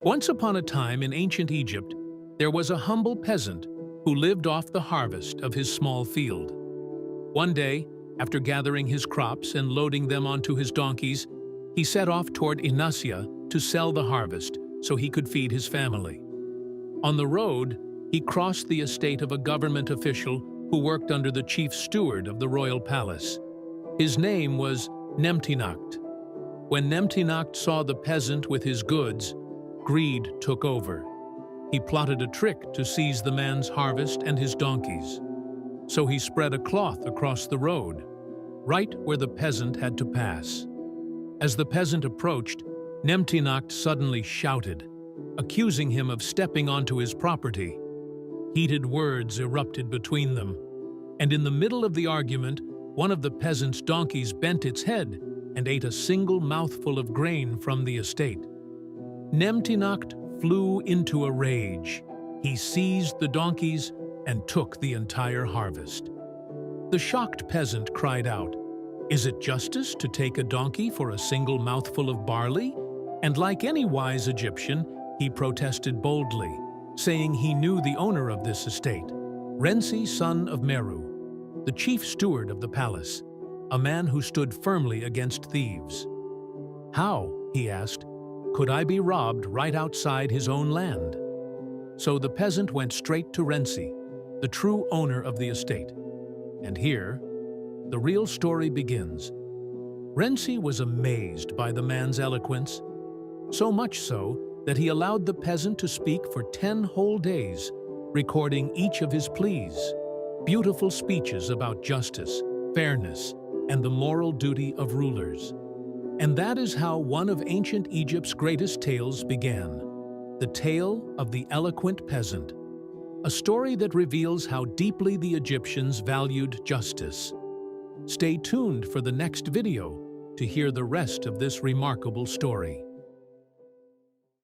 Once upon a time in ancient Egypt, there was a humble peasant who lived off the harvest of his small field. One day, after gathering his crops and loading them onto his donkeys, he set off toward Inasia to sell the harvest so he could feed his family. On the road, he crossed the estate of a government official who worked under the chief steward of the royal palace. His name was Nemtinacht. When Nemtinacht saw the peasant with his goods, greed took over. He plotted a trick to seize the man's harvest and his donkeys. So he spread a cloth across the road, right where the peasant had to pass. As the peasant approached, Nemtinacht suddenly shouted, accusing him of stepping onto his property. Heated words erupted between them, and in the middle of the argument, one of the peasant's donkeys bent its head and ate a single mouthful of grain from the estate. Nemtinacht flew into a rage. He seized the donkeys and took the entire harvest. The shocked peasant cried out, "Is it justice to take a donkey for a single mouthful of barley?" And like any wise Egyptian, he protested boldly, saying he knew the owner of this estate, Rensi, son of Meru, the chief steward of the palace, a man who stood firmly against thieves. "How," he asked, "could I be robbed right outside his own land?" So the peasant went straight to Rensi, the true owner of the estate. And here, the real story begins. Rensi was amazed by the man's eloquence, so much so that he allowed the peasant to speak for 10 whole days, recording each of his pleas, beautiful speeches about justice, fairness, and the moral duty of rulers. And that is how one of ancient Egypt's greatest tales began, the tale of the Eloquent Peasant, a story that reveals how deeply the Egyptians valued justice. Stay tuned for the next video to hear the rest of this remarkable story.